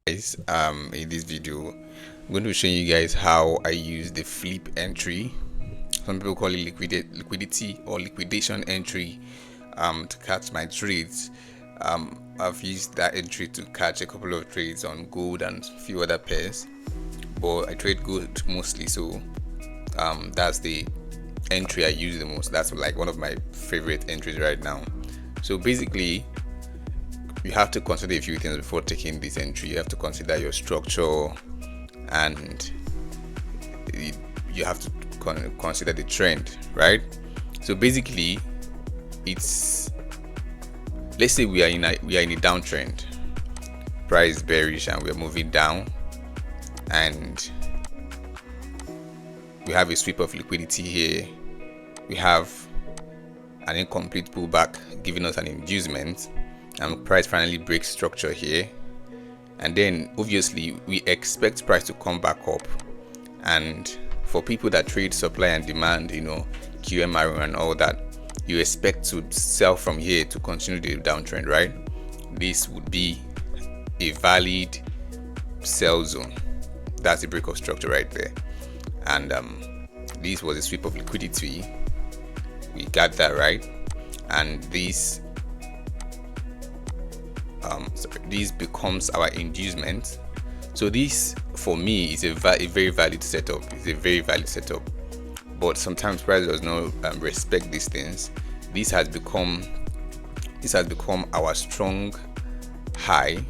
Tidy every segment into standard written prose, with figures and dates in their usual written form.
Guys, in this video I'm going to be showing you guys how I use the flip entry. Some people call it liquidity or liquidation entry to catch my trades. I've used that entry to catch a couple of trades on gold and a few other pairs, but I trade gold mostly, so that's the entry I use the most. That's like one of my favorite entries right now. So basically, you have to consider a few things before taking this entry. You have to consider your structure, and you have to consider the trend, right? So basically, it's, let's say we are in a downtrend, price is bearish and we're moving down, and we have a sweep of liquidity here. We have an incomplete pullback giving us an inducement, and price finally breaks structure here, and then obviously we expect price to come back up. And for people that trade supply and demand, QMR and all that, you expect to sell from here to continue the downtrend, right? This would be a valid sell zone. That's the break of structure right there. And this was a sweep of liquidity. We got that right, and this becomes our inducement. So this for me is a very valid setup. It's a very valid setup, but sometimes price does not respect these things. This has become our strong high,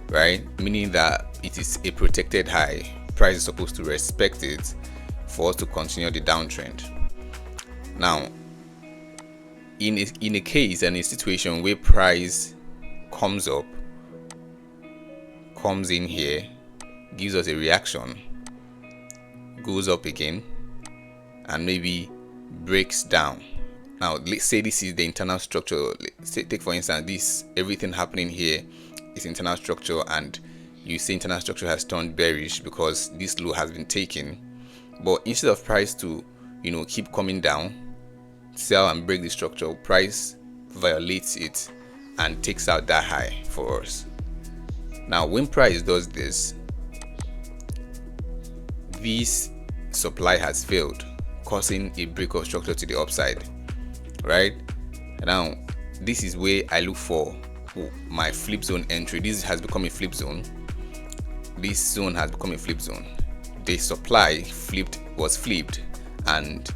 right? Meaning that it is a protected high. Price is supposed to respect it for us to continue the downtrend. Now, in a case and a situation where price comes in here, gives us a reaction, goes up again, and maybe breaks down. Now, let's say this is the internal structure. Take for instance, this everything happening here is internal structure, and you see internal structure has turned bearish because this low has been taken. But instead of price to keep coming down, sell and break the structure, price violates it and takes out that high for us. Now, when price does this supply has failed, causing a break of structure to the upside, right? Now, this is where I look for my flip zone entry. This has become a flip zone. This zone has become a flip zone. The supply was flipped, and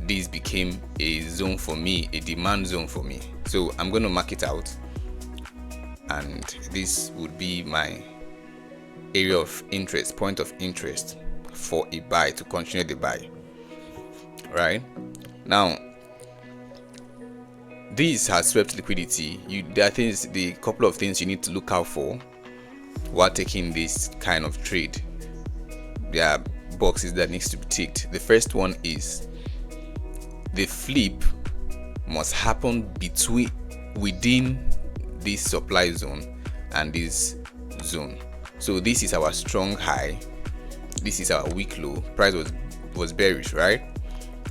this became a zone for me, a demand zone for me. So I'm going to mark it out, and this would be my area of interest, point of interest for a buy, to continue the buy. Right now, this has swept liquidity. The couple of things you need to look out for while taking this kind of trade. There are boxes that needs to be ticked. The first one is the flip must happen within this supply zone and this zone. So this is our strong high, this is our weak low. Price was bearish, right?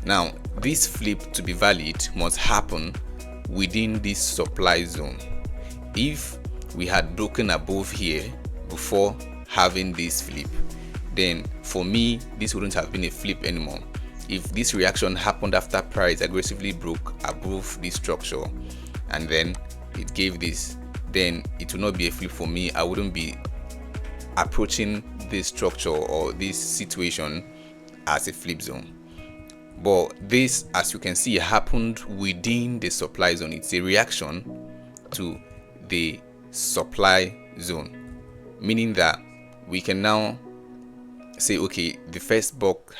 Now, this flip to be valid must happen within this supply zone. If we had broken above here before having this flip, then for me this wouldn't have been a flip anymore. If this reaction happened after price aggressively broke above this structure and then it gave this, then it will not be a flip for me. I wouldn't be approaching this structure or this situation as a flip zone. But this, as you can see, happened within the supply zone. It's a reaction to the supply zone, meaning that we can now say, okay, the first box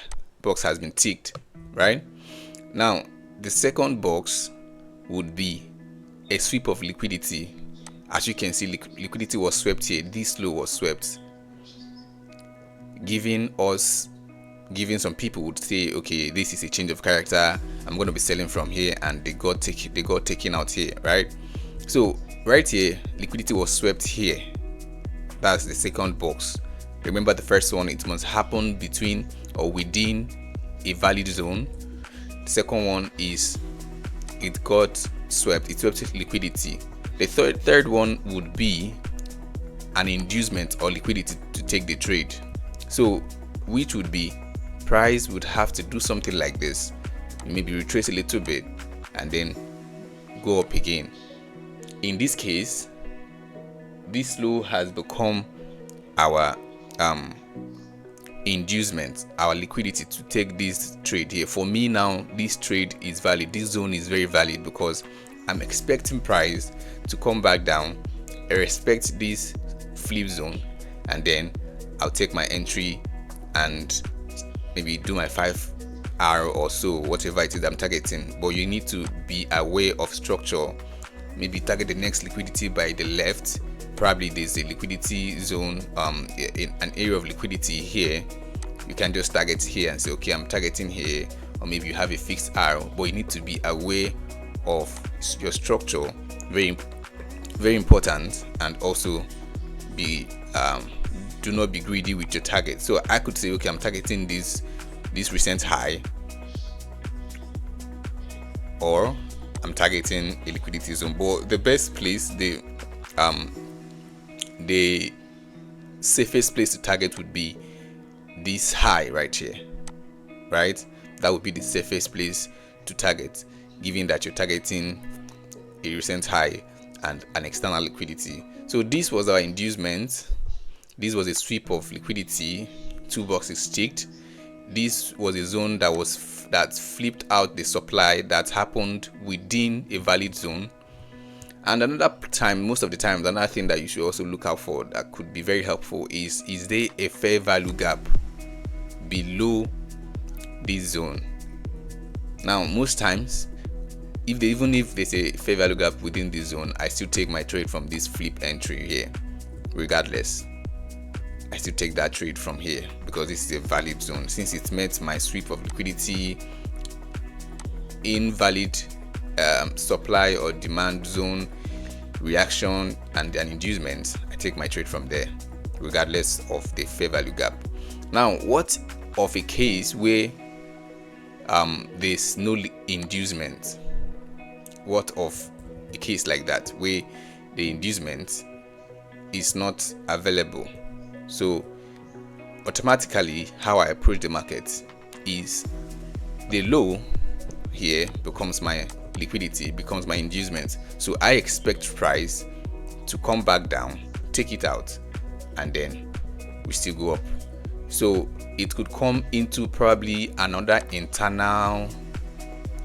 has been ticked, right? Now, the second box would be a sweep of liquidity. As you can see, liquidity was swept here. This low was swept, giving some people would say, okay, this is a change of character, I'm going to be selling from here, and they got taken out here, right? So right here, liquidity was swept here. That's the second box. Remember the first one, it must happen between or within a valid zone. The second one is it got swept, it swept liquidity. The third one would be an inducement or liquidity to take the trade. So which would be, price would have to do something like this, maybe retrace a little bit and then go up again. In this case, this low has become our inducement, our liquidity to take this trade here. For me now, this trade is valid, this zone is very valid, because I'm expecting price to come back down, I respect this flip zone, and then I'll take my entry and maybe do my 5R or so, whatever it is I'm targeting. But you need to be aware of structure. Maybe target the next liquidity by the left. Probably there's a liquidity zone, in an area of liquidity here. You can just target here and say, okay, I'm targeting here. Or maybe you have a fixed R, but you need to be aware of your structure. Very important. And also be do not be greedy with your target. So I could say, okay, I'm targeting this recent high, or I'm targeting a liquidity zone. But the best place, the safest place to target would be this high right here, right? That would be the safest place to target, given that you're targeting a recent high and an external liquidity. So this was our inducement. This was a sweep of liquidity, 2 boxes ticked. This was a zone that flipped out the supply that happened within a valid zone. And another time, most of the times, another thing that you should also look out for that could be very helpful is there a fair value gap below this zone? Now, most times, even if there's a fair value gap within this zone, I still take my trade from this flip entry here. Regardless, I still take that trade from here because this is a valid zone. Since it met my sweep of liquidity, invalid supply or demand zone reaction, and an inducement, I take my trade from there regardless of the fair value gap. Now, what of a case where there's no inducement? What of a case like that where the inducement is not available? So automatically, how I approach the market is the low here becomes my liquidity, becomes my inducement. So I expect price to come back down, take it out, and then we still go up. So it could come into probably another internal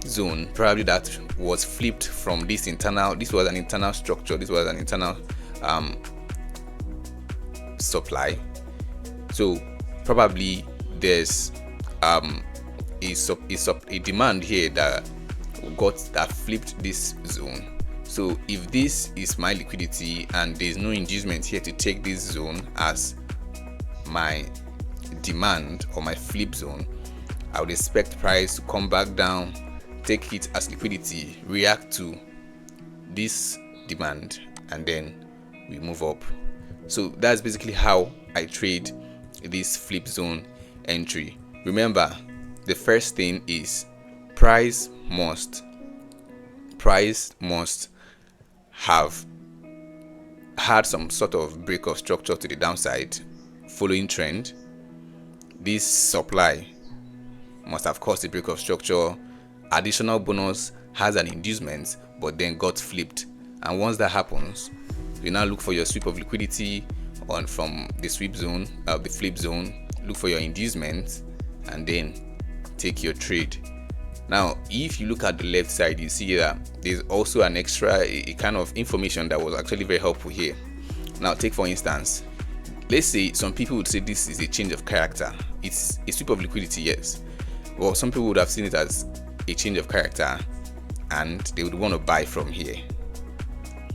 zone, probably that was flipped from this internal. This was an internal structure, this was an internal supply. So probably there's a demand here that flipped this zone. So if this is my liquidity and there's no inducement here to take this zone as my demand or my flip zone, I would expect price to come back down, take it as liquidity, react to this demand, and then we move up. So that's basically how I trade this flip zone entry. Remember, the first thing is price must have had some sort of break of structure to the downside following trend. This supply must have caused a break of structure. Additional bonus has an inducement but then got flipped, and once that happens, you now look for your sweep of liquidity on from the sweep zone, the flip zone, look for your inducement, and then take your trade. Now, if you look at the left side, you see that there's also an extra a kind of information that was actually very helpful here. Now, take for instance, let's say some people would say this is a change of character. It's a sweep of liquidity, yes. Well, some people would have seen it as a change of character and they would want to buy from here,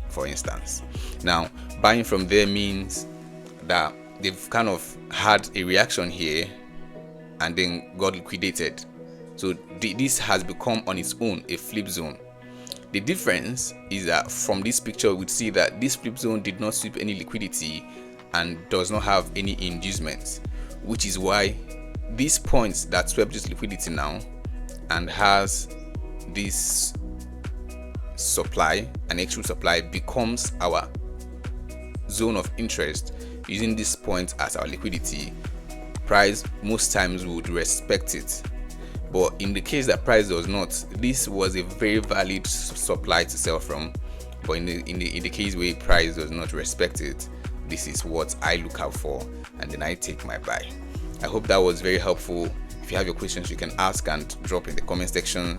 for instance. Now, buying from there means that they've kind of had a reaction here and then got liquidated. So this has become on its own a flip zone. The difference is that from this picture, we see that this flip zone did not sweep any liquidity and does not have any inducements, which is why these points that swept this liquidity now and has this supply, an extra supply, becomes our zone of interest using this point as our liquidity, price most times would respect it. But in the case that price does not, this was a very valid supply to sell from. But in the case where price does not respect it, this is what I look out for, and then I take my buy. I hope that was very helpful. If you have your questions, you can ask and drop in the comment section.